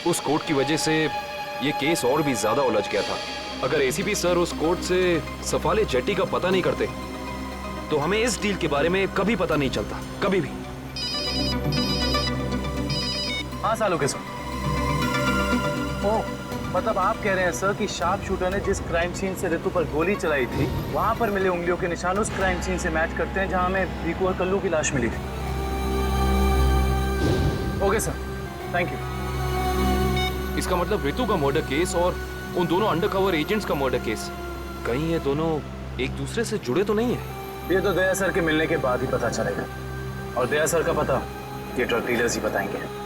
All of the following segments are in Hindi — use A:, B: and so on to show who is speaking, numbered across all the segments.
A: उस कोर्ट की वजह से ये केस और भी ज्यादा उलझ गया था। अगर एसीपी सर उस कोर्ट से सफाले जेट्टी का पता नहीं करते तो हमें इस डील के बारे में कभी पता नहीं चलता, कभी भी।
B: हाँ सालों के सर। ओह, मतलब आप कह रहे हैं सर कि शार्प शूटर ने जिस क्राइम सीन से रितु पर गोली चलाई थी वहां पर मिले उंगलियों के निशान उस क्राइम सीन से मैच करते हैं जहां हमें रिकू और कल्लू की लाश मिली थी। Okay sir, thank you.
A: इसका मतलब रितु का मर्डर केस और उन दोनों अंडरकवर एजेंट्स का मर्डर केस, कहीं ये दोनों एक दूसरे से जुड़े तो नहीं है?
B: ये तो दया सर के मिलने के बाद ही पता चलेगा, और दया सर का पता ये ड्रग डीलर्स ही बताएंगे।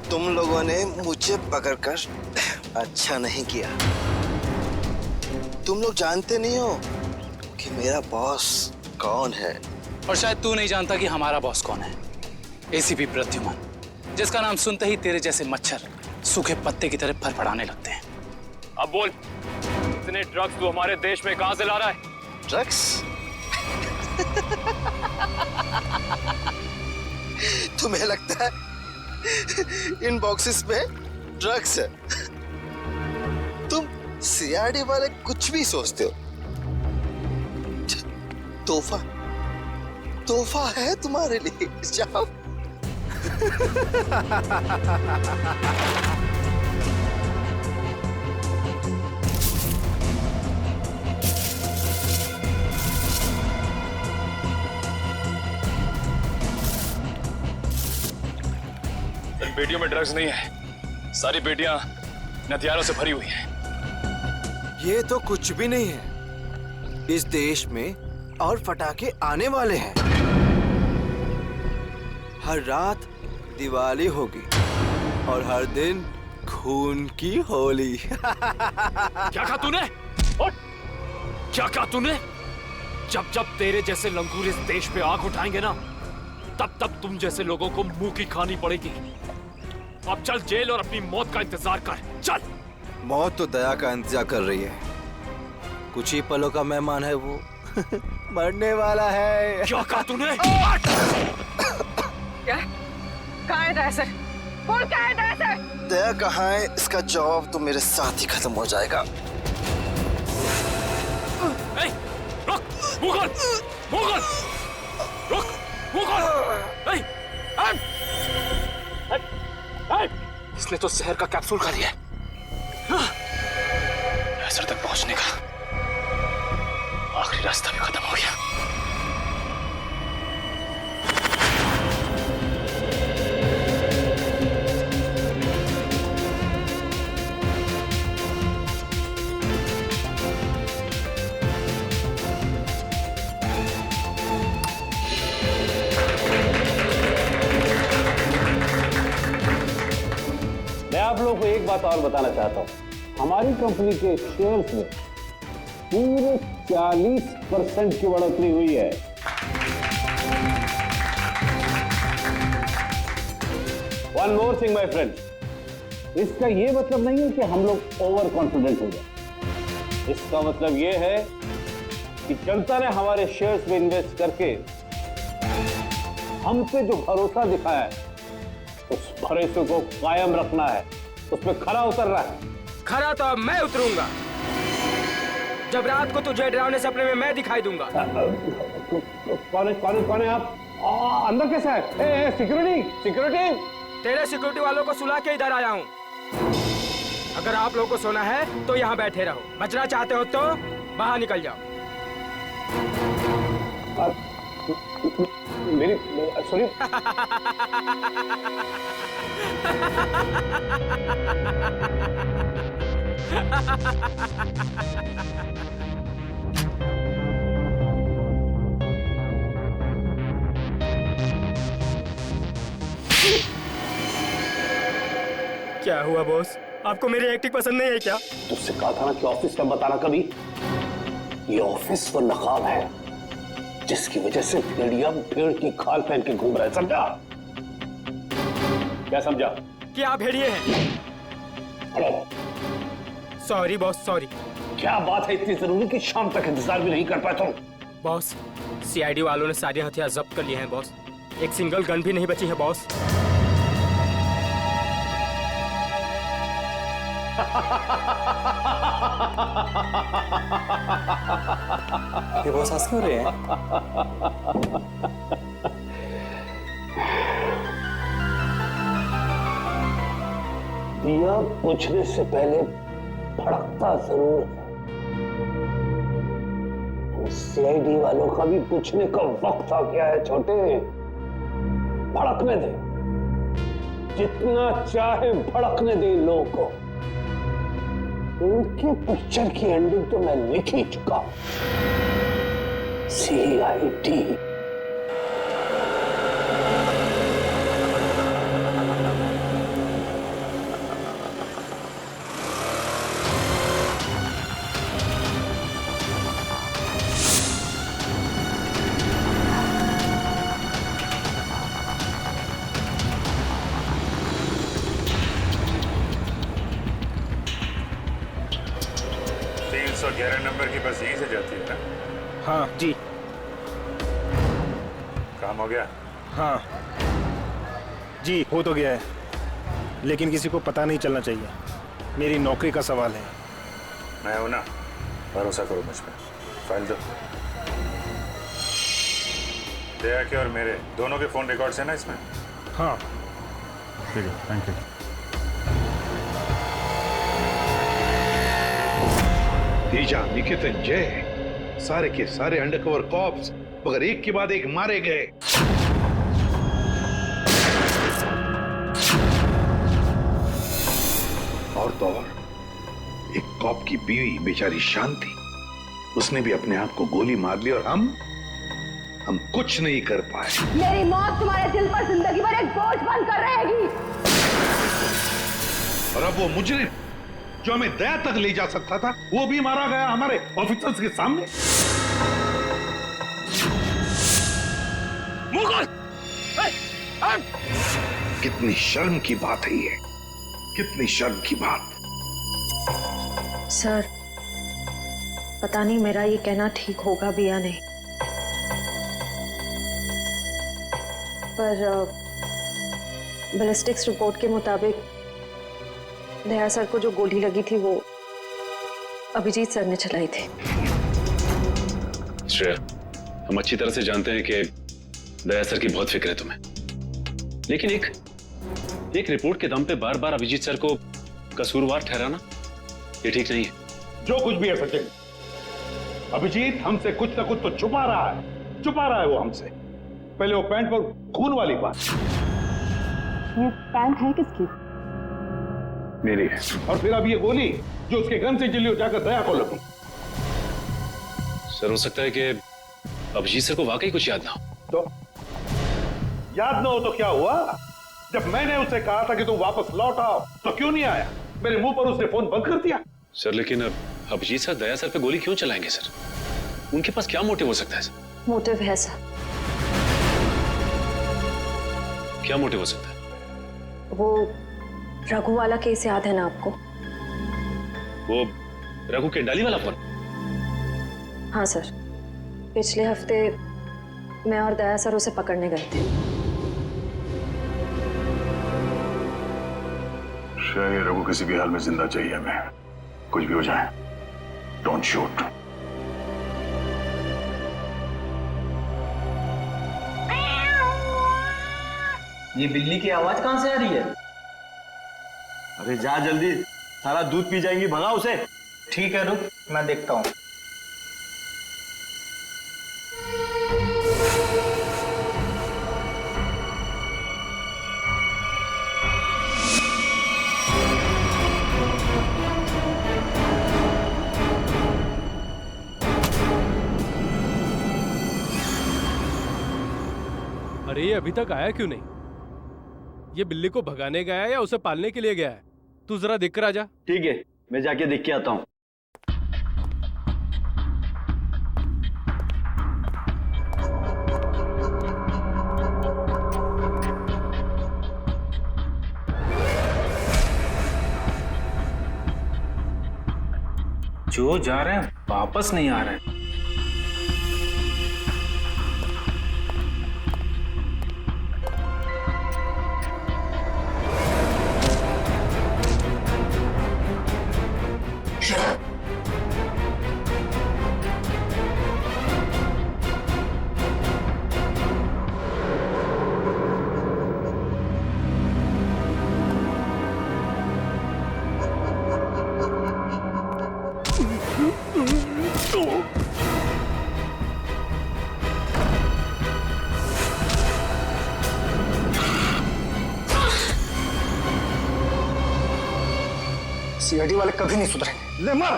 C: तुम लोगों ने मुझे पकड़कर अच्छा नहीं किया। तुम लोग जानते नहीं हो कि मेरा बॉस कौन है।
D: और शायद तू नहीं जानता कि हमारा बॉस कौन है। एसीपी प्रद्युमन, जिसका नाम सुनते ही तेरे जैसे मच्छर सूखे पत्ते की तरह फड़फड़ाने लगते हैं।
A: अब बोल, इतने ड्रग्स तू हमारे देश में कहां से ला रहा है?
C: ड्रग्स? तुम्हें लगता है इन बॉक्सेस में ड्रग्स है? तुम सीआरडी वाले कुछ भी सोचते हो। तोहफा तोहफा है तुम्हारे लिए, जाओ।
A: इन बेटियों में ड्रग्स नहीं है, सारी बेटियां हथियारों से भरी हुई हैं।
C: ये तो कुछ भी नहीं है। इस देश में और पटाखे आने वाले हैं। हर रात दिवाली होगी और हर दिन खून की होली।
A: क्या कहा तूने? क्या कहा तूने? जब जब तेरे जैसे लंगूर इस देश पे आग उठाएंगे ना, तब तब तुम जैसे लोगों को मुंह की खानी पड़ेगी। अब चल जेल और अपनी मौत का इंतजार कर, चल।
C: मौत तो दया का इंतजार कर रही है। कुछ ही पलों का मेहमान है वो। मरने वाला है।
A: क्या कहा तूने?
E: क्या? कहाँ है दया सर? बोल, कहाँ है दया सर?
C: दया कहाँ है, इसका जवाब तो मेरे साथ ही खत्म हो जाएगा।
A: रुक, मुगल, मुगल, रुक, मुगल। इसने तो शहर का कैप्सूल खा लिया है। सर तक पहुंचने का आखिरी रास्ता भी खत्म हो गया।
F: वालों को एक बात और बताना चाहता हूँ, हमारी कंपनी के शेयर्स में पूरे 40% की बढ़ोतरी हुई है। One more thing my friend, इसका ये मतलब नहीं है कि हम लोग ओवर कॉन्फिडेंट हो गए। इसका मतलब ये है कि जनता ने हमारे शेयर्स में इन्वेस्ट करके हम पे जो भरोसा दिखाया है, उस भरोसे को कायम रखना है, उस पे खरा उतरना है।
G: खरा तो अब मैं उतरूंगा, जब रात को तुझे डरावने सपने में मैं दिखाई दूंगा।
F: कौन है आप? अंदर कैसे है? Security security.
G: तेरे सिक्योरिटी वालों को सुला के इधर आया हूँ। अगर आप लोगों को सोना है तो यहाँ बैठे रहो, बचना चाहते हो तो बाहर निकल जाओ।
F: मेरी सॉरी।
G: क्या हुआ बॉस, आपको मेरी एक्टिंग पसंद नहीं है क्या?
F: तुझसे कहा था ना कि ऑफिस में बताना कभी। ये ऑफिस वो नकाब है जिसकी वजह से भेड़िया भेड़ की खाल पहन के घूम रहा है, समझा? क्या समझा?
G: कि आप भेड़िए हैं।
F: हेलो।
G: Sorry boss, sorry.
F: क्या बात है इतनी जरूरी कि शाम तक इंतजार भी नहीं कर पाए तुम?
G: बॉस, सीआईडी वालों ने सारे हथियार जब्त कर लिए हैं बॉस। एक सिंगल गन भी नहीं बची है बॉस।
B: ये बॉस हंस क्यों रहे हैं?
F: दिया बुझने से पहले भड़कता जरूर है। सीआईडी वालों का भी बुझने का वक्त आ गया है छोटे। भड़कने दे, जितना चाहे भड़कने दे लोगों को। उनके पिक्चर की एंडिंग तो मैं लिख ही चुका हूं। सीआईडी।
H: नंबर की बस यहीं से जाती है ना?
G: हाँ जी।
H: काम हो गया?
I: हाँ जी, हो तो गया है, लेकिन किसी को पता नहीं चलना चाहिए। मेरी नौकरी का सवाल है।
H: मैं हूं ना, भरोसा करो मुझ पर। फाइल दो। दया के और मेरे दोनों के फोन रिकॉर्ड्स हैं ना इसमें?
I: हाँ
H: ठीक है, थैंक यू।
J: तेजा, निकेतन, जय, सारे के सारे अंडरकवर कॉप्स मगर एक के बाद एक मारे गए। और तो और एक कॉप की बीवी बेचारी शांति, उसने भी अपने आप को गोली मार ली और हम कुछ नहीं कर पाए।
E: मेरी मौत तुम्हारे दिल पर जिंदगी भर एक बोझ बनकर रहेगी।
J: और अब वो मुजरिम जो हमें दया तक ले जा सकता था, वो भी मारा गया हमारे ऑफिसर्स के सामने। मुगल! कितनी शर्म की बात है ये, कितनी शर्म की बात।
K: सर, पता नहीं मेरा ये कहना ठीक होगा भी या नहीं, पर बैलिस्टिक्स रिपोर्ट के मुताबिक दया सर को जो गोली लगी थी वो अभिजीत सर ने चलाई थी।
L: श्रेया, हम अच्छी तरह से जानते हैं कि दया सर की बहुत फिक्र है तुम्हें, लेकिन एक रिपोर्ट के दम पे बार बार अभिजीत सर को कसूरवार ठहराना ये ठीक नहीं है।
J: जो कुछ भी है सचिन, अभिजीत हमसे कुछ ना कुछ तो छुपा रहा है वो हमसे। पहले वो पैंट पर खून वाली बात।
E: ये पैंट है किसकी?
J: मेरी है। और फिर अब ये गोली जो उसके गन से चली, हो जाकर दया को लगी।
L: सर, हो सकता है कि अभिजीत सर को वाकई कुछ याद ना हो।
J: तो याद ना हो तो क्या हुआ? जब मैंने उससे कहा था कि तू वापस लौट आओ तो क्यों नहीं आया? मेरे मुंह पर उसने फोन बंद कर दिया।
L: सर लेकिन अब अभिजीत सर दया सर पे गोली क्यों चलाएंगे सर? उनके पास क्या मोटिव हो सकता है सर?
K: मोटिव है सर।
L: क्या मोटिव हो सकता है?
K: वो रघु वाला केस याद है ना आपको?
L: वो रघु के डाली वाला फोन?
K: हाँ सर, पिछले हफ्ते मैं और दया सर उसे पकड़ने गए थे।
J: शायद रघु किसी भी हाल में जिंदा चाहिए हमें, कुछ भी हो जाए। Don't shoot.
B: ये बिल्ली की आवाज कहां से आ रही है?
M: अरे जा जल्दी, सारा दूध पी जाएंगी, भगा उसे।
B: ठीक है, रुक मैं देखता हूं।
N: अरे ये अभी तक आया क्यों नहीं? ये बिल्ली को भगाने गया है या उसे पालने के लिए गया है? तू जरा देख कर आ जा।
M: ठीक है, मैं जाके देख के आता हूँ।
I: जो जा रहे हैं वापस नहीं आ रहे हैं।
B: सीआईडी वाले कभी नहीं सुधरेंगे।
J: ले मर।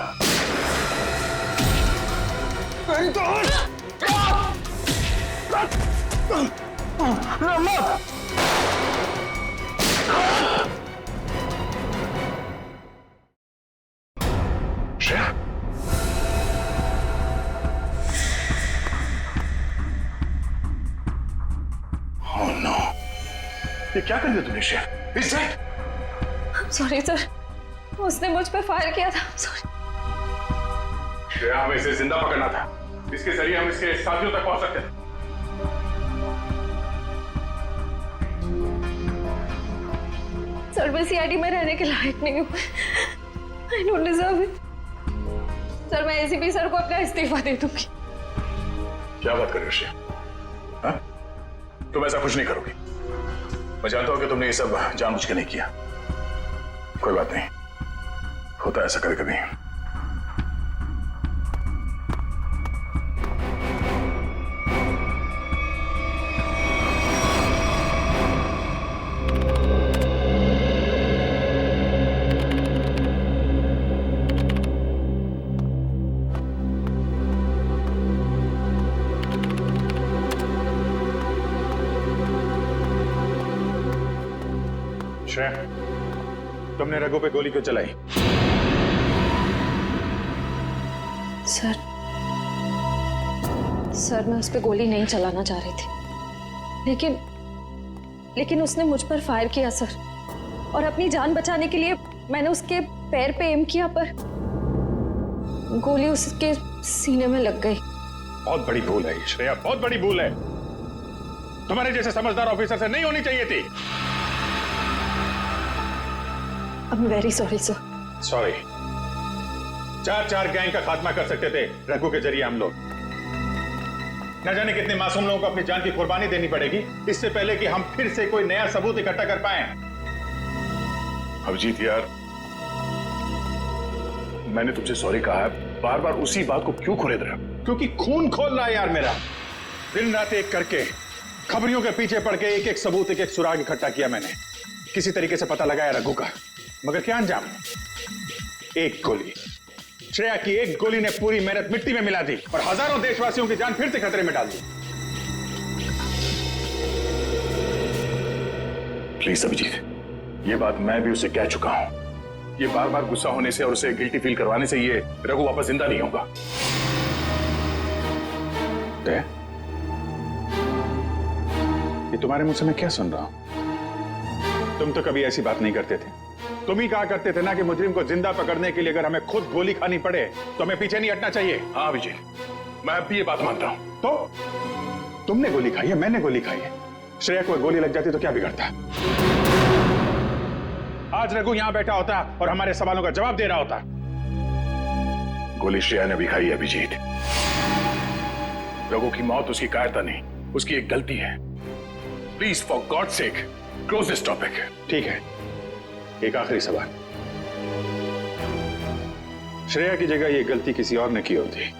B: मेरी तो
J: श्रेया, ओह नो, ये क्या कर दिया तुमने Shreya? Is that?
K: Sorry sir, उसने मुझ पे फायर किया था। सॉरी।
J: श्रेया, हमें इसे जिंदा पकड़ना था। इसके जरिए हम इसके साथियों तक पहुंच सकते थे।
K: सर मैं सीआईडी में रहने के लायक नहीं हूँ। I don't deserve it। Sir मैं एसीपी सर को अपना इस्तीफा दे दूंगी।
J: क्या बात कर रही हो श्रेया? हाँ? तुम ऐसा कुछ नहीं करोगी। मैं जानता हूं कि तुमने ये सब जानबूझ के नहीं किया। कोई बात नहीं, होता है ऐसा कभी कभी। श्रेया, तुमने रघु पे गोली क्यों चलाई?
K: सर मैं उस पर गोली नहीं चलाना चाह रही थी, लेकिन उसने मुझ पर फायर किया सर, और अपनी जान बचाने के लिए मैंने उसके पैर पे एम किया, पर गोली उसके सीने में लग गई।
J: बहुत बड़ी भूल है श्रेया, बहुत बड़ी भूल है। तुम्हारे जैसे समझदार ऑफिसर से नहीं होनी चाहिए थी।
K: I'm very sorry sir।
J: Sorry. 4 gang का खात्मा कर सकते थे रघु के जरिए हम लोग। न जाने कितने मासूम लोगों को अपनी जान की कुर्बानी देनी पड़ेगी इससे पहले कि हम फिर से कोई नया सबूत इकट्ठा कर पाए। अभिजीत यार, मैंने तुमसे सॉरी कहा है, बार बार उसी बात को क्यों खोले रहे हो? क्योंकि खून खोल रहा है यार मेरा। दिन रात एक करके खबरियों के पीछे पड़ के एक सबूत, एक सुराग इकट्ठा किया मैंने। किसी तरीके से पता लगाया रघु का, मगर क्या अंजाम? एक गोली, श्रेया की एक गोली ने पूरी मेहनत मिट्टी में मिला दी और हजारों देशवासियों की जान फिर से खतरे में डाल दी। प्लीज अभिजीत, ये बात मैं भी उसे कह चुका हूं। ये बार बार गुस्सा होने से और उसे गिल्टी फील करवाने से ये रघु वापस जिंदा नहीं होगा। ये तुम्हारे मुंह से मैं क्या सुन रहा हूं? तुम तो कभी ऐसी बात नहीं करते थे। तुम ही कहा करते थे ना कि मुजरिम को जिंदा पकड़ने के लिए अगर हमें खुद गोली खानी पड़े तो हमें पीछे नहीं हटना चाहिए। हाँ अभिजीत, मैं अब भी ये बात मानता हूं। तो तुमने गोली खाई है, मैंने गोली खाई है। श्रेया को गोली लग जाती तो क्या बिगड़ता? आज रघु यहां बैठा होता और हमारे सवालों का जवाब दे रहा होता। गोली श्रेया ने भी खाई है अभिजीत। रघु की मौत उसकी कायरता नहीं, उसकी एक गलती है। Please for God sake close this topic. ठीक है, एक आखिरी सवाल। श्रेया की जगह ये गलती किसी और ने की होती,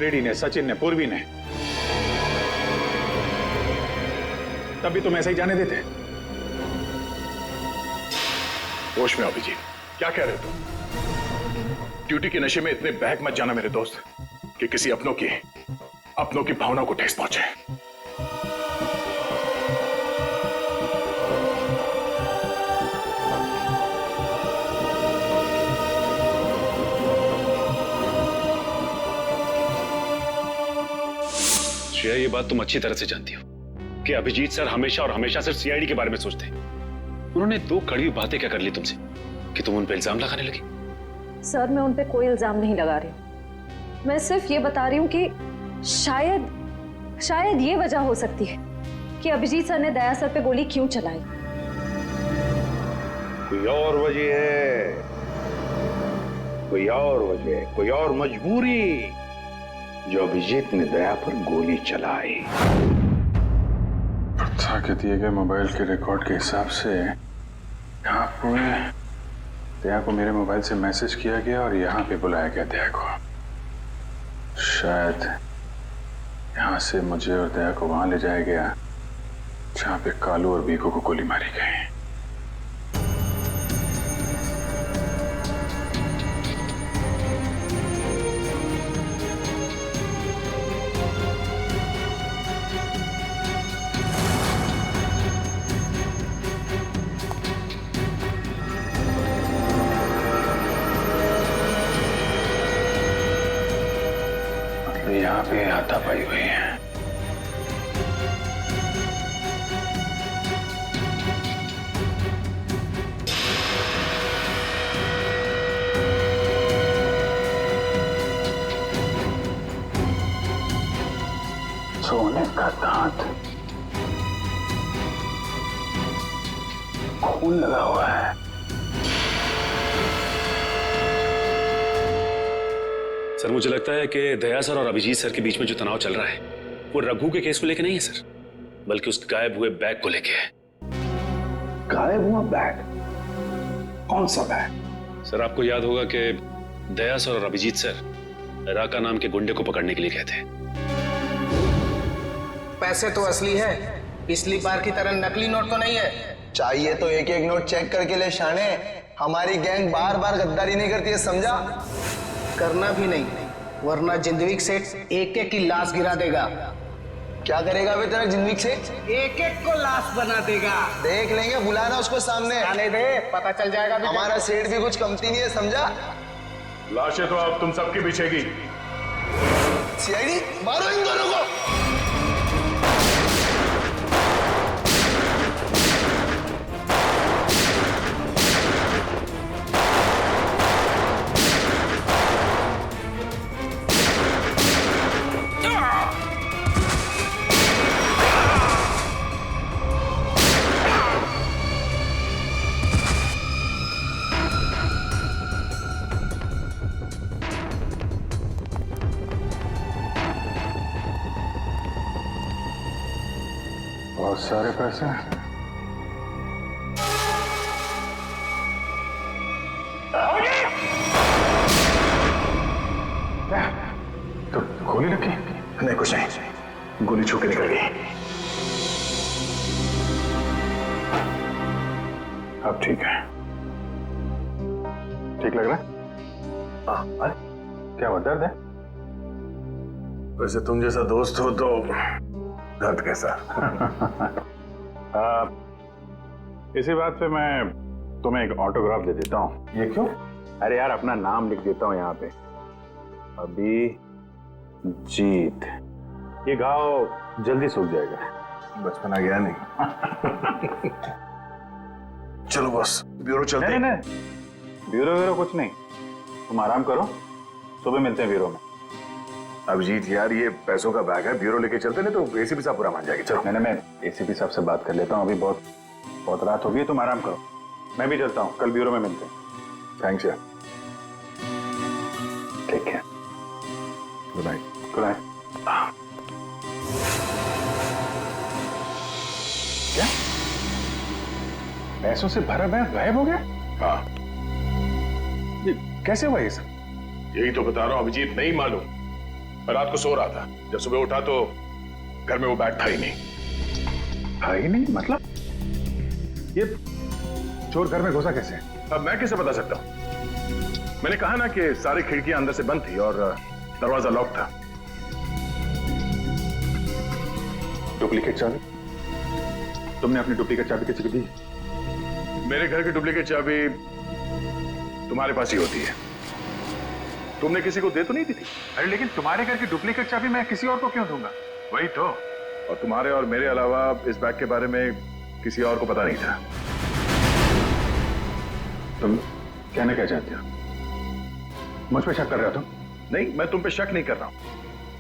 J: रेड्डी ने, सचिन ने, पूर्वी ने, तब भी तुम ऐसे ही जाने देते? होश में अभिजीत, क्या कह रहे हो तुम? ड्यूटी के नशे में इतने बहक मत जाना मेरे दोस्त कि किसी अपनों की भावना को ठेस पहुंचे।
L: श्रेया, ये बात तुम अच्छी तरह से जानती हो कि अभिजीत सर हमेशा और हमेशा सिर्फ सीआईडी के बारे में सोचते हैं। उन्होंने दो कड़वी बातें क्या कर ली तुमसे कि तुम उन पर इल्जाम लगाने लगी?
K: सर, मैं उन पे कोई इल्जाम नहीं लगा रही हूँ। मैं सिर्फ ये बता रही हूँ कि शायद ये वजह हो सकती है कि अभिजीत सर ने दया सर पे गोली क्यों चलाई।
J: कोई और वजह है, कोई और वजह, कोई और मजबूरी जो अभिजीत ने दया पर गोली चलाई।
H: प्रथा के दिए गए मोबाइल के रिकॉर्ड के हिसाब से यहाँ पर दया को मेरे मोबाइल से मैसेज किया गया और यहाँ पे बुलाया गया दया को। शायद यहाँ से मुझे और दया को वहां ले जाया गया जहाँ पे कालू और बीकू को गोली मारी गई। यहाँ पे हाथापाई हुई है। सोने का दांत, खून लगा हुआ है।
L: सर, मुझे लगता है कि दया सर और अभिजीत सर के बीच में जो तनाव चल रहा है वो रघु के केस को लेके नहीं है सर, बल्कि उस गायब हुए बैग को लेके है।
J: गायब हुआ बैग? कौन सा बैग?
L: सर, आपको याद होगा कि दया सर और अभिजीत सर राका नाम के गुंडे को पकड़ने के लिए गए थे।
G: पैसे तो असली है, पिछली बार की तरह नकली नोट तो नहीं है।
C: चाहिए तो एक एक नोट चेक करके ले शाने। हमारी गैंग बार बार गद्दारी नहीं करती है, समझा?
G: करना भी नहीं, वरना जिंदगी सेठ एक एक की लाश गिरा देगा।
C: क्या करेगा बे तेरा जिंदगी सेठ?
G: एक एक को लाश बना देगा।
C: देख लेंगे, बुलाना उसको सामने।
G: आने दे, पता चल जाएगा।
C: हमारा सेठ भी कुछ कमती नहीं है, समझा?
J: लाशें तो अब तुम सबके पीछेगी।
C: सीआईडी, मारो इन दोनों को।
H: बहुत सारे पैसे।
J: तो गोली लगी? नहीं, कुछ नहीं, गोली छू के निकल गई। अब ठीक है, ठीक लग रहा है? हाँ। क्या हुआ, दर्द है? वैसे तुम जैसा दोस्त हो तो दर्द कैसा?
H: इसी बात पे मैं तुम्हें एक ऑटोग्राफ दे देता हूँ।
J: ये क्यों?
H: अरे यार, अपना नाम लिख देता हूँ यहाँ पे, अभी जीत। ये घाव जल्दी सूख जाएगा।
J: बचपना गया नहीं। चलो बॉस, ब्यूरो चलते हैं।
H: नहीं, ब्यूरो कुछ नहीं, तुम आराम करो, सुबह मिलते हैं ब्यूरो में।
J: अभिजीत यार, ये पैसों का बैग है, ब्यूरो लेके चलते नहीं तो एसीपी साहब पूरा मान जाएगी। चलो।
H: नहीं, मैं एसीपी साहब से बात कर लेता हूँ, अभी बहुत रात हो गई, तुम आराम करो, मैं भी चलता हूँ, कल ब्यूरो में मिलते हैं।
J: थैंक्स यार।
H: ठीक है,
J: गुड नाइट।
H: Good night. क्या पैसों से भरा बैग गायब हो गया?
J: हाँ,
H: ये कैसे हुआ ये सब?
J: यही तो बता रहा हूँ अभिजीत, नहीं मालूम। मैं रात को सो रहा था, जब सुबह उठा तो घर में वो बैग था ही नहीं।
H: था ही नहीं मतलब? ये चोर घर में घुसा कैसे?
J: अब मैं कैसे बता सकता हूँ? मैंने कहा ना कि सारी खिड़कियां अंदर से बंद थी और दरवाजा लॉक था।
H: डुप्लीकेट चाबी? तुमने अपनी डुप्लीकेट चाबी किसी को दी?
J: मेरे घर की डुप्लीकेट चाबी तुम्हारे पास ही होती है, तुमने किसी को दे तो नहीं दी थी?
H: अरे लेकिन तुम्हारे घर की डुप्लीकेट चाबी मैं किसी और को क्यों दूंगा?
J: वही तो, और तुम्हारे और मेरे अलावा इस बैग के बारे में किसी और को पता नहीं था।
H: तुम कहना क्या चाहते हो? मुझ पे शक कर रहे हो तुम?
J: नहीं, मैं तुम पे शक नहीं कर रहा हूं,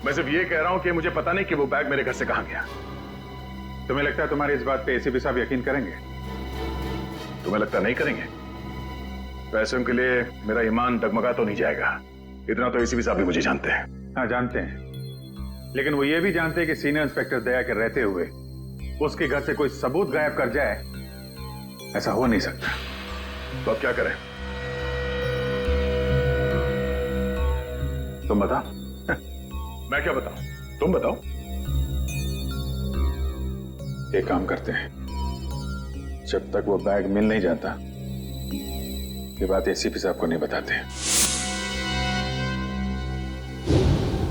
J: मैं सिर्फ ये कह रहा हूं कि मुझे पता नहीं कि वो बैग मेरे घर से कहां गया।
H: तुम्हें लगता है तुम्हारी इस बात पे एसीपी साहब यकीन करेंगे?
J: तुम्हें लगता नहीं करेंगे? पैसों के लिए मेरा ईमान डगमगा तो नहीं जाएगा, इतना तो एसीपी साहब भी मुझे जानते हैं।
H: हाँ जानते हैं, लेकिन वो ये भी जानते हैं कि सीनियर इंस्पेक्टर दया के रहते हुए उसके घर से कोई सबूत गायब कर जाए, ऐसा हो नहीं सकता।
J: तो अब क्या करें?
H: तुम बताओ।
J: मैं क्या बताऊं, तुम बताओ।
H: एक काम करते हैं, जब तक वो बैग मिल नहीं जाता ये बात एसीपी साहब को नहीं बताते।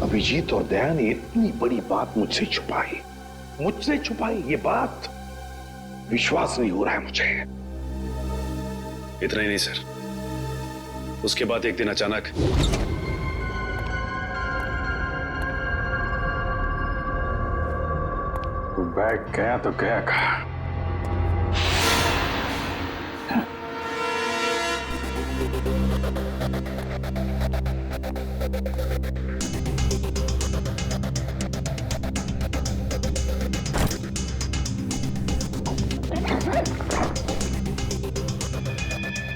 J: अभिजीत और दया ने इतनी बड़ी बात मुझसे छुपाई ये बात, विश्वास नहीं हो रहा है मुझे।
L: इतना ही नहीं सर, उसके बाद एक दिन अचानक
H: वो बैग गया तो गया कहाँ?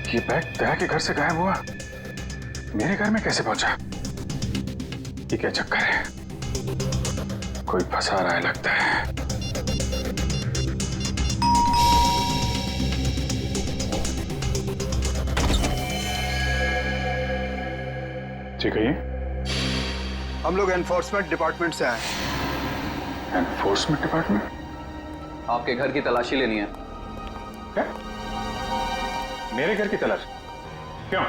H: ये बैग दया के घर से गायब हुआ, मेरे घर में कैसे पहुंचा? ये क्या चक्कर है? कोई फंसा रहा है लगता है। जी कहिए।
O: हम लोग एनफोर्समेंट डिपार्टमेंट से आए हैं।
H: Enforcement department?
D: आपके घर की तलाशी लेनी है।
H: क्या? मेरे घर की तलाश? क्यों?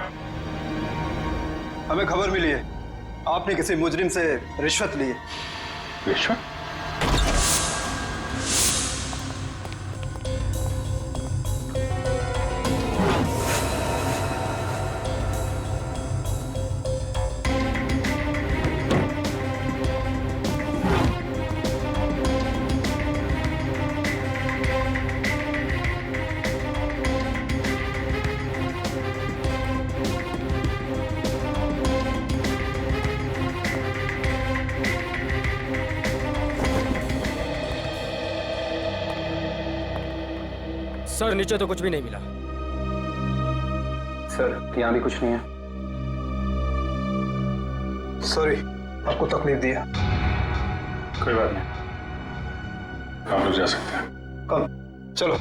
O: हमें खबर मिली है आपने किसी मुजरिम से रिश्वत ली है।
H: रिश्वत?
G: सर नीचे तो कुछ भी नहीं मिला।
D: सर यहाँ भी कुछ नहीं है।
O: सॉरी आपको तकलीफ दिया।
H: कोई बात नहीं, आप लोग जा सकते हैं।
O: कब? चलो।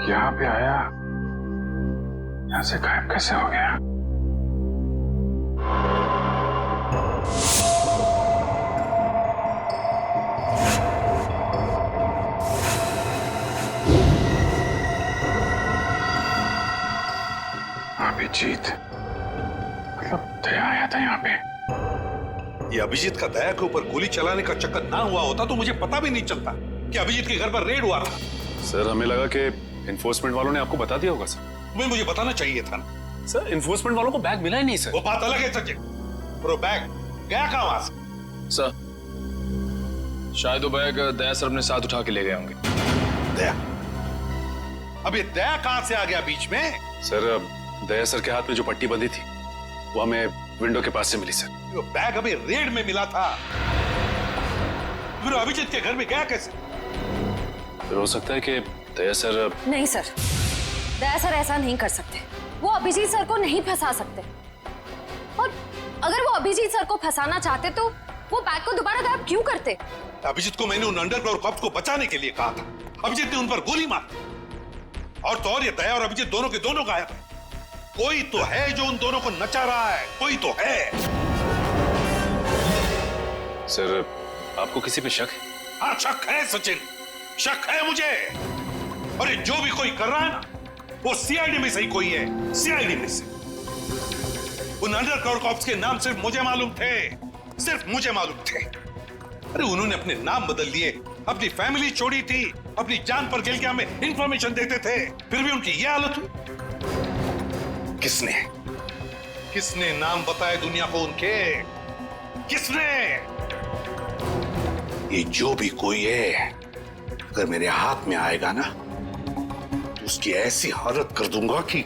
H: यहाँ पे आया, यहाँ से गायब कैसे हो गया? अभिजीत, मतलब दया आया था यहाँ पे।
P: ये अभिजीत का दया के ऊपर गोली चलाने का चक्कर ना हुआ होता तो मुझे पता भी नहीं चलता कि अभिजीत के घर पर रेड हुआ था।
L: सर हमें लगा कि एनफोर्समेंट वालों ने आपको बता दिया होगा सर।
P: तुम्हें मुझे बताना चाहिए था ना।
L: सर एनफोर्समेंट वालों को बैग मिला ही नहीं सर।
P: वो बात अलग है सचिन, पर वो बैग गया कहां वहां से?
Q: सर शायद वो बैग दया सर अपने साथ उठा के ले गए होंगे।
P: दया? अब ये दया कहां से आ गया बीच में?
L: सर दया सर के हाथ में जो पट्टी बंधी थी वो हमें विंडो के पास से मिली सर।
P: वो बैग अभी रेड में मिला था, फिर अभिजीत के घर में गया कैसे?
L: फिर हो सकता है कि दया सर।
K: नहीं सर, दया सर ऐसा नहीं कर सकते। वो अभिजीत सर को नहीं फंसा सकते, और अगर वो अभिजीत सर को फंसाना चाहते तो वो बैग को दोबारा गायब क्यों करते?
P: अभिजीत को मैंने उन अंडरग्राउंड कॉप्स को बचाने के लिए कहा था, अभिजीत ने उन पर गोली मारी। और तो और ये दया और अभिजीत दोनों के दोनों गायब है। कोई तो है जो उन दोनों को नचा रहा है, कोई तो है।
L: सर आपको किसी पे शक है?
P: हाँ शक है सचिन, शक है मुझे। और ये जो भी कोई कर रहा है ना, वो सीआईडी में से ही कोई है, सीआईडी में से। उन अंडरग्राउंड कॉप्स के नाम सिर्फ मुझे मालूम थे, सिर्फ मुझे मालूम थे। अरे उन्होंने अपने नाम बदल लिए, अपनी फैमिली छोड़ी थी, अपनी जान पर खेल के हमें इंफॉर्मेशन देते थे, फिर भी उनकी ये हालत हुई। किसने नाम बताए दुनिया को उनके? किसने? ये जो भी कोई है, अगर मेरे हाथ में आएगा ना तो उसकी ऐसी हालत कर दूंगा कि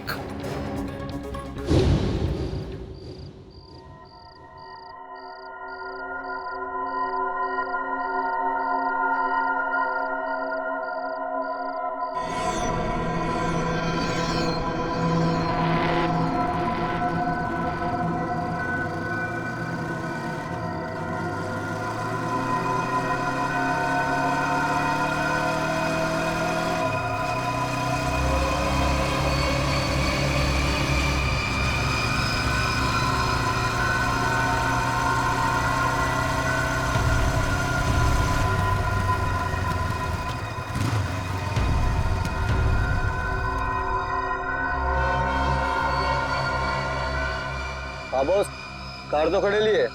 M: हाँ बॉस, कार तो खड़े लिए।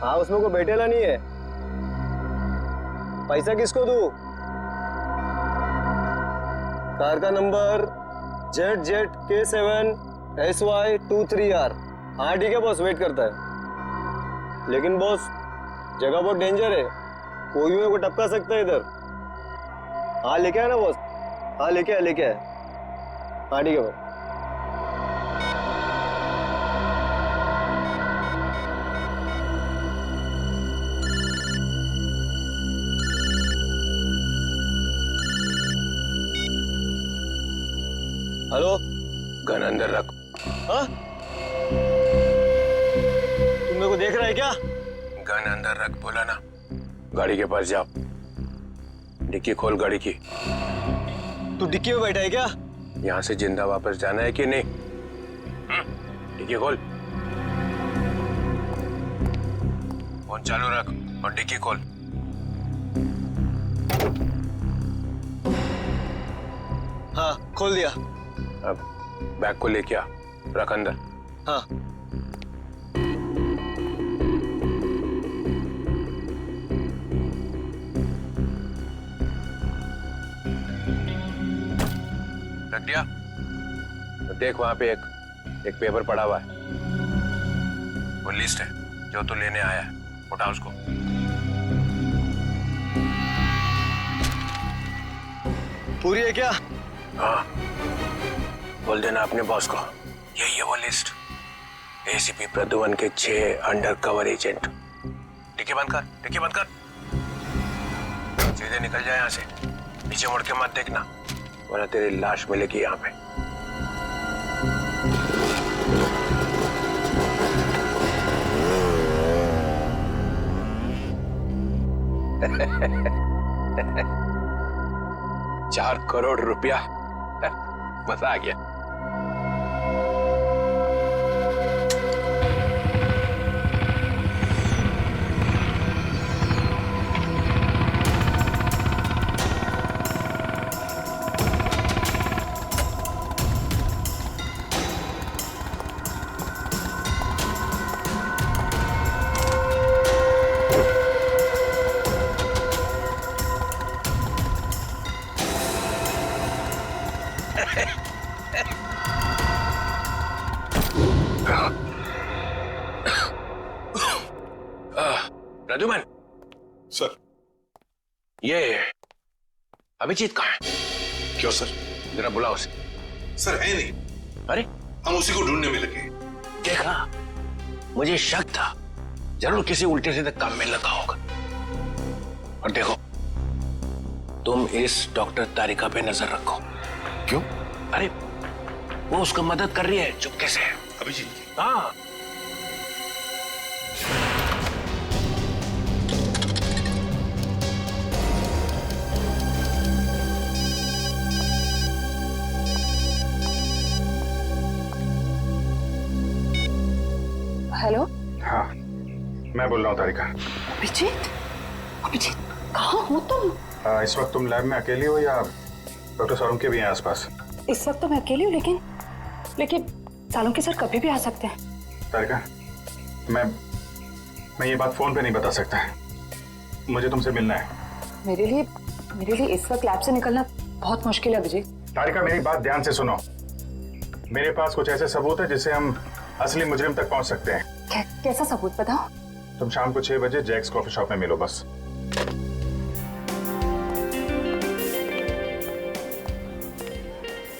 M: हाँ उसमें कोई बैठेला नहीं है। पैसा किसको दूं? कार का नंबर ZZK7SY23R। हाँ ठीक है बॉस, वेट करता है। लेकिन बॉस जगह बहुत डेंजर है, कोई भी मेरे को टपका सकता है इधर। हाँ लेके आया ना बॉस? हाँ लेके आया, लेके आया। हाँ ठीक है बॉस। हेलो,
I: गन अंदर रख।
M: हाँ? तुम मेरे को देख रहा है क्या?
I: गन अंदर रख बोला ना। गाड़ी के पास जाओ, डिक्की खोल गाड़ी की।
M: तू डिक्की में बैठा है क्या?
I: यहाँ से जिंदा वापस जाना है कि नहीं? डिक्की खोल। फोन चालू रख और डिक्की खोल।
M: हाँ खोल दिया।
I: अब बैग को लेके आ, रख अंदर।
M: हाँ।
I: रख दिया? तो देख वहां पे एक पेपर पड़ा हुआ है, वो लिस्ट है जो तू लेने आया है, उठा उसको।
M: पूरी है क्या?
I: हाँ, बोल देना अपने बॉस को, यही है वो लिस्ट। एसीपी प्रद्युमन के 6 अंडरकवर एजेंट। डिक्की बंद कर, डिक्की बंद कर। सीधे निकल जाए यहाँ से, पीछे मुड़ के मत देखना, वरना तेरी लाश मिलेगी यहाँ पे। ₹4 करोड़ मजा आ गया। प्रद्युमन
P: सर,
I: ये अभिजीत कहाँ है?
P: क्यों सर?
I: जरा बुलाओ उसे।
P: सर है नहीं।
I: अरे
P: हम उसी को ढूंढने में लगे।
I: देखा, मुझे शक था जरूर किसी उल्टे सीधे काम में लगा होगा। और देखो, तुम इस डॉक्टर तारिका पे नजर रखो।
P: क्यों?
I: अरे वो उसको मदद कर रही है चुपके से।
P: अभिजीत?
I: हाँ।
K: हेलो।
H: हाँ, मैं बोल रहा हूँ तारिका।
K: अभिजीत, अभिजीत कहाँ हो तुम?
H: इस वक्त तुम लैब में अकेली हो या डॉक्टर सालुंके भी हैं आसपास?
K: इस वक्त तो मैं अकेली हूँ, लेकिन सालुंके सर कभी भी आ सकते हैं।
H: तारिका, मैं ये बात फोन पे नहीं बता सकता। मुझे तुमसे मिलना है।
K: मेरे लिए इस वक्त लैब से निकलना बहुत मुश्किल है अभिजीत।
H: तारिका, मेरी बात ध्यान से सुनो। मेरे पास कुछ ऐसे सबूत है जिससे हम असली मुजरिम तक पहुंच सकते हैं।
K: कैसा सबूत बताओ?
H: तुम शाम को 6 बजे जैक्स कॉफी शॉप में मिलो बस।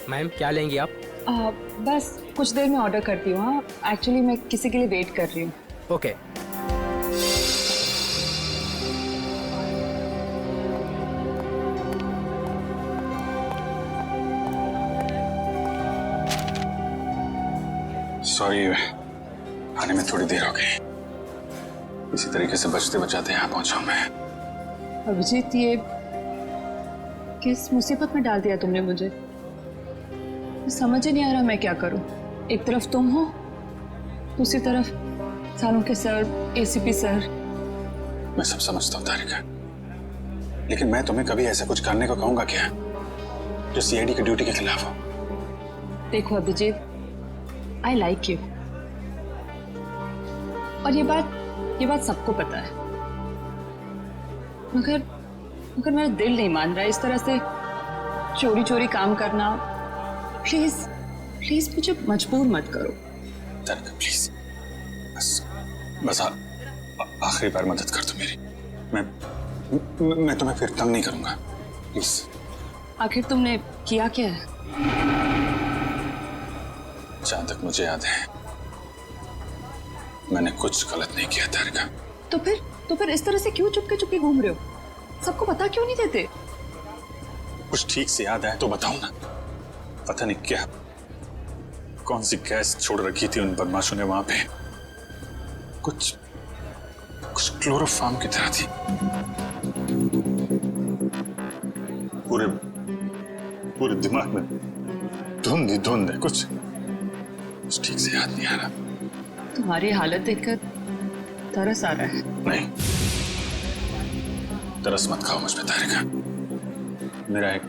G: मैम क्या लेंगी आप?
K: बस कुछ देर में ऑर्डर करती हूँ। हाँ, एक्चुअली मैं किसी के लिए वेट कर रही हूँ।
G: ओके।
H: सॉरी, आने में थोड़ी देर हो गई। इसी तरीके से बचते बचाते यहाँ पहुंचा मैं।
K: अभिजीत, ये किस मुसीबत में डाल दिया तुमने मुझे? समझ ही नहीं आ रहा मैं क्या करूं। एक तरफ तुम हो, दूसरी तरफ सालुंके सर, एसीपी सर।
H: मैं सब समझता हूँ तारिका, लेकिन मैं तुम्हें कभी ऐसा कुछ करने को कहूंगा क्या जो सीआईडी की ड्यूटी के खिलाफ हो?
K: देखो अभिजीत, आई लाइक यू, और ये बात सबको पता है, मगर मेरा दिल नहीं मान रहा है इस तरह से चोरी चोरी काम करना। प्लीज मुझे मजबूर मत करो।
H: तारिका प्लीज, बस आखिरी बार मदद कर दो मेरी। मैं तुम्हें फिर तंग नहीं करूंगा, प्लीज।
K: आखिर तुमने किया क्या है?
H: जहां तक मुझे याद है मैंने कुछ गलत नहीं किया तारिका।
K: तो फिर इस तरह से क्यों चुपके चुपके घूम रहे हो? सबको बता क्यों नहीं देते?
H: कुछ ठीक से याद आया तो बताओ ना। पता नहीं क्या, कौन सी गैस छोड़ रखी थी उन बदमाशों ने वहां पे। कुछ क्लोरोफॉर्म की तरह थी। पूरे दिमाग में धुंध है। कुछ ठीक से याद नहीं आ रहा।
K: तुम्हारी हालत देखकर तरस आ रहा है।
H: नहीं, तरस मत खाओ मुझ पे तारिका। मेरा एक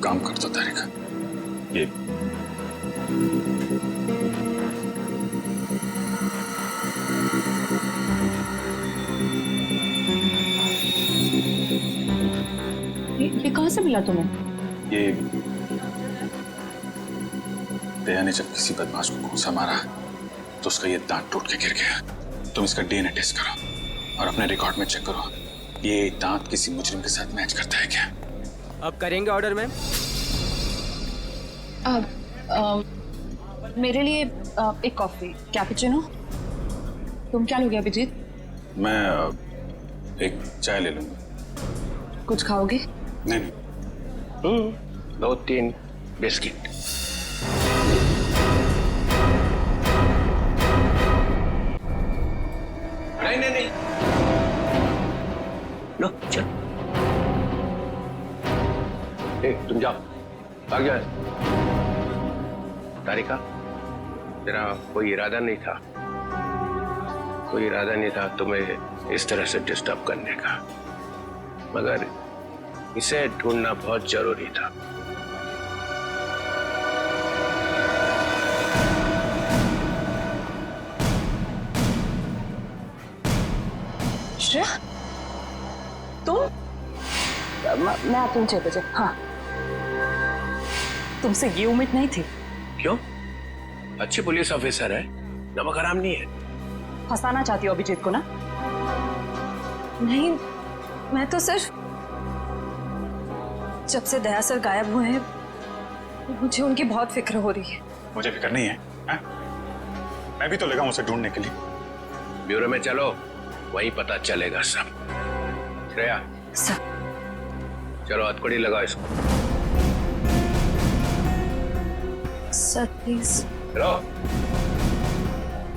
H: काम कर दो तारिका।
K: ये कहां से मिला तुम्हें?
H: ये दया ने जब किसी बदमाश को घूंसा मारा तो उसका ये दांत टूट के गिर गया। तुम इसका डीएनए टेस्ट करो और अपने रिकॉर्ड में चेक करो, ये दांत किसी मुजरिम के साथ मैच करता है क्या?
G: अब करेंगे ऑर्डर मैम?
K: मेरे लिए एक कॉफी कैपुचिनो। तुम क्या लोगे अभिजीत?
H: मैं एक चाय ले लूंगा।
K: कुछ खाओगे?
H: नहीं।
I: 2-3 बिस्किट। नहीं। लो चल। तुम जाओ, भाग जाओ। तारिका, तेरा कोई इरादा नहीं था तुम्हें इस तरह से डिस्टर्ब करने का, मगर इसे ढूंढना बहुत जरूरी था।
K: श्रेया, तुम? मैं आती हूँ 6 बजे। हाँ, तुमसे ये उम्मीद नहीं थी।
I: क्यों? अच्छी पुलिस ऑफिसर है, नमक हराम नहीं है।
E: फंसाना चाहती हो अभिजीत को ना?
K: नहीं, मैं तो सिर्फ जब से दया सर गायब हुए हैं मुझे उनकी बहुत फिक्र हो रही है।
J: मुझे फिक्र नहीं है, हा? मैं भी तो लगा हूं उसे ढूंढने के लिए।
I: ब्यूरो में चलो, वही पता चलेगा सब। श्रेया
K: सर,
I: चलो हथकड़ी लगाओ इसको।
K: Sir please.
I: चलो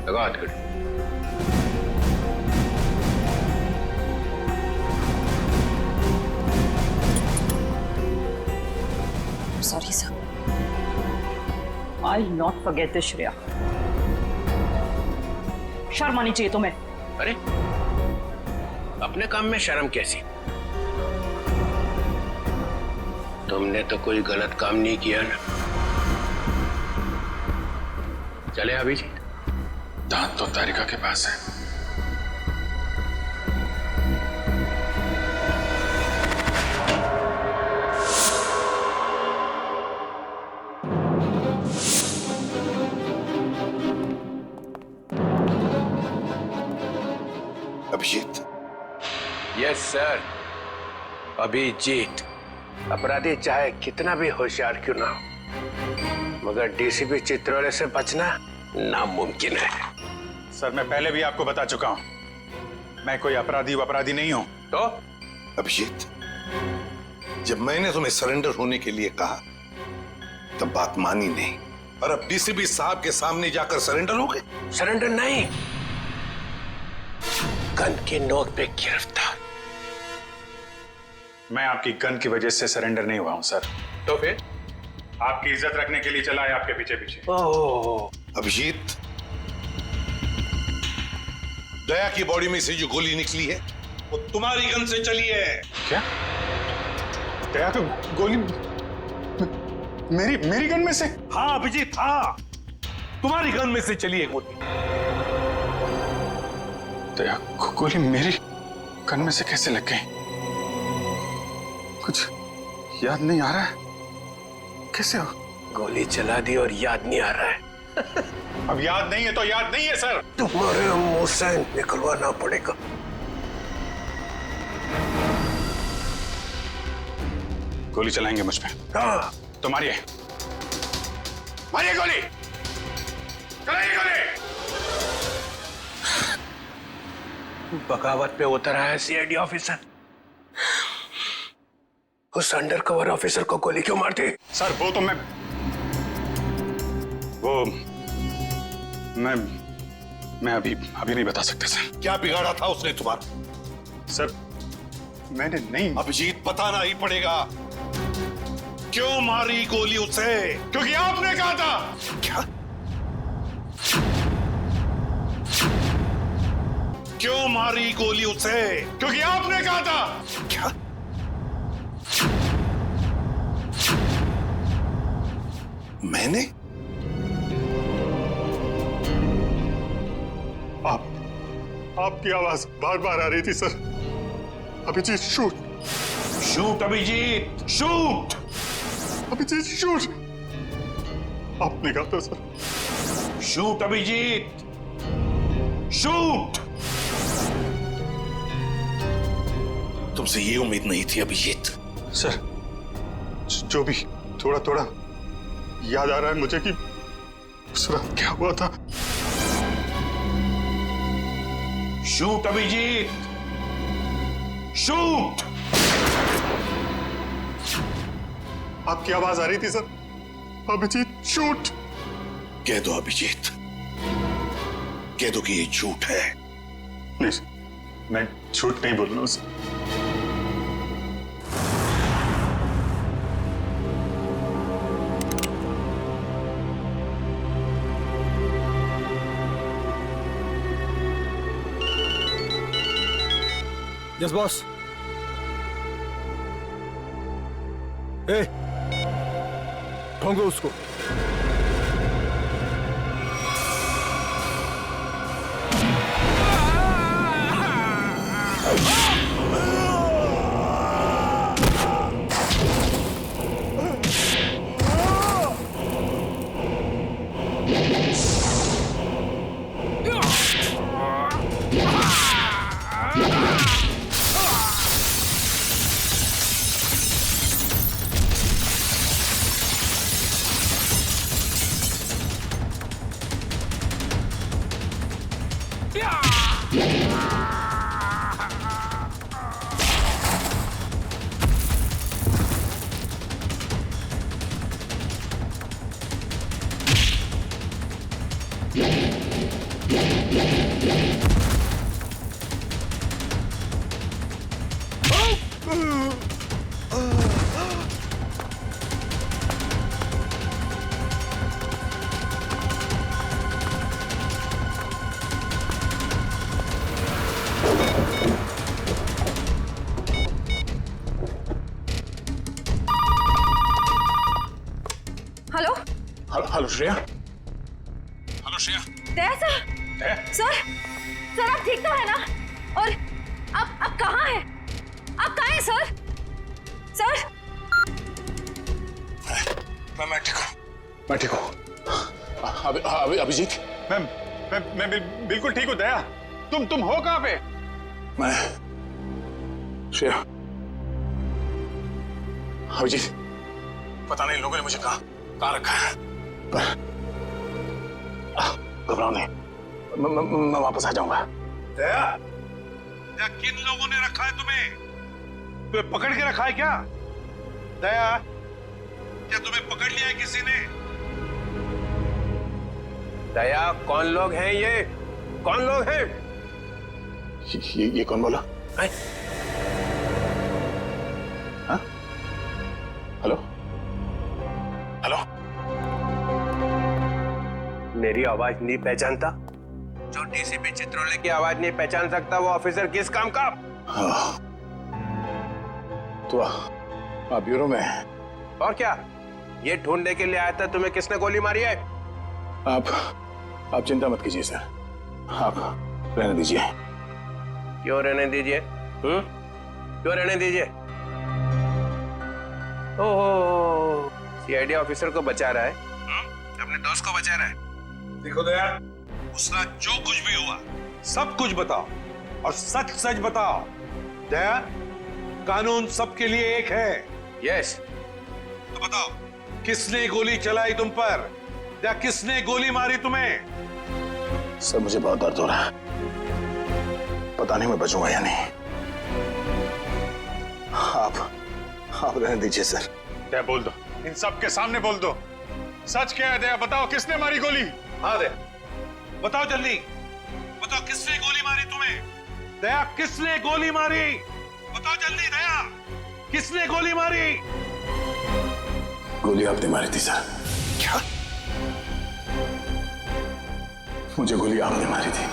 I: लगाओ हथकड़ी।
K: Sorry sir.
E: I not forget this Shreya. शर्म आनी चाहिए तुम्हें।
I: अरे अपने काम में शर्म कैसी? तुमने तो कोई गलत काम नहीं किया ना। चले अभिजीत।
H: दांत तो तारिका के पास है।
P: अभिजीत।
I: Yes sir, Abhijeet. अपराधी चाहे कितना भी होशियार क्यों ना हो, मगर डीसीपी चित्रोले से बचना नामुमकिन है।
J: सर मैं पहले भी आपको बता चुका हूं, मैं कोई अपराधी नहीं हूं।
I: तो
P: अभिजीत, जब मैंने तुम्हें सरेंडर होने के लिए कहा तब बात मानी नहीं, और अब डीसीपी साहब के सामने जाकर सरेंडर हो गए।
I: सरेंडर नहीं, गन की नोक पे गिरफ्तार।
J: मैं आपकी गन की वजह से सरेंडर नहीं हुआ हूं सर।
I: तो फिर?
J: आपकी इज्जत रखने के लिए चला है आपके पीछे पीछे।
P: अभिजीत, दया की बॉडी में से जो गोली निकली है वो तुम्हारी गन से चली है।
J: क्या? दया तो गोली मेरी गन में से?
P: हाँ अभिजीत, हाँ, तुम्हारी गन में से चली है गोली।
J: दया को गोली मेरी गन में से कैसे लग गई? कुछ याद नहीं आ रहा है। कैसे हो?
I: गोली चला दी और याद नहीं आ रहा है।
J: अब याद नहीं है तो याद नहीं है सर।
I: तुम्हारे मुंह से निकलवाना पड़ेगा।
J: गोली चलाएंगे मुझ पे?
I: हाँ।
J: तो मारिए गोली, चलाइए गोली।
I: बगावत पे उतर आया सीआईडी ऑफिसर। उस अंडर कवर ऑफिसर को गोली क्यों मारते?
J: सर वो तो मैं अभी नहीं बता सकता सर।
P: क्या बिगाड़ा था उसने तुम्हारा?
J: सर मैंने नहीं।
P: अभिजीत, बताना ही पड़ेगा। क्यों मारी गोली उसे?
J: क्योंकि आपने कहा था।
P: क्या? क्यों मारी गोली उसे?
J: क्योंकि आपने कहा था।
P: क्या? मैंने?
J: आपकी आवाज बार बार आ रही थी sir. Abhijeet shoot.
P: Shoot Abhijeet, shoot.
J: Abhijeet shoot. आपने कहा था सर।
P: Shoot Abhijeet, shoot. तुमसे ये उम्मीद नहीं थी अभिजीत।
J: सर जो भी थोड़ा थोड़ा याद आ रहा है मुझे कि उस रात क्या हुआ था।
P: Shoot Abhijeet, shoot.
J: आपकी आवाज आ रही थी सर। अभिजीत शूट।
P: कह दो अभिजीत, कह दो कि ये झूठ है।
J: नहीं सर, मैं झूठ नहीं बोल रहा हूं सर।
G: Yes boss. ए, ढूंढो उसको।
K: Hello
J: hello Shreya.
H: Hello Shreya.
K: Daya sir.
J: Daya?
K: Sir आप ठीक तो है ना? और आप कहाँ हैं? आप कहाँ हैं सर? सर
J: मैं ठीक हूँ। अभिजीत। मैं बिल्कुल ठीक हूँ। दया तुम हो कहाँ पे? मैं श्रेया। अभिजीत पता नहीं लोगों ने मुझे कहाँ रखा है, पर घबराओ नहीं, मैं वापस आ जाऊंगा।
P: दया, किन लोगों ने रखा है तुम्हें पकड़ के रखा है क्या? दया, क्या तुम्हें पकड़ लिया है किसी ने?
I: दया, कौन लोग हैं ये? कौन लोग हैं?
J: ये कौन बोला? हाँ? हेलो?
I: मेरी आवाज नहीं पहचानता? जो डीसीपी चित्रोले की आवाज नहीं पहचान सकता वो ऑफिसर किस काम का?
J: हाँ। तो आप ब्यूरो में हैं?
I: और क्या? ये ढूंढने के लिए आया था तुम्हें किसने गोली मारी है?
J: आप चिंता मत कीजिए सर, आप रहने दीजिए।
I: क्यों रहने दीजिए? क्यों रहने दीजिए? ओह, सीआईडी ऑफिसर को बचा रहा है, अपने दोस्त को बचा रहा है।
P: देखो दया, उसका जो कुछ भी हुआ सब कुछ बताओ और सच सच बताओ। दया, कानून सबके लिए एक है।
I: यस।
P: तो बताओ, किसने गोली चलाई तुम पर या किसने गोली मारी तुम्हें?
J: सर मुझे बहुत दर्द हो रहा है, पता नहीं मैं बचूंगा या नहीं। आप रहने दीजिए सर।
P: दया बोल दो, इन सब के सामने बोल दो, सच क्या है? दया बताओ, किसने मारी गोली? हाँ दया बताओ, जल्दी बताओ, किसने गोली मारी तुम्हें? दया, किसने गोली मारी? बताओ जल्दी दया, किसने गोली मारी?
J: गोली आपने मारी थी सर। क्या? मुझे गोली आपने मारी थी।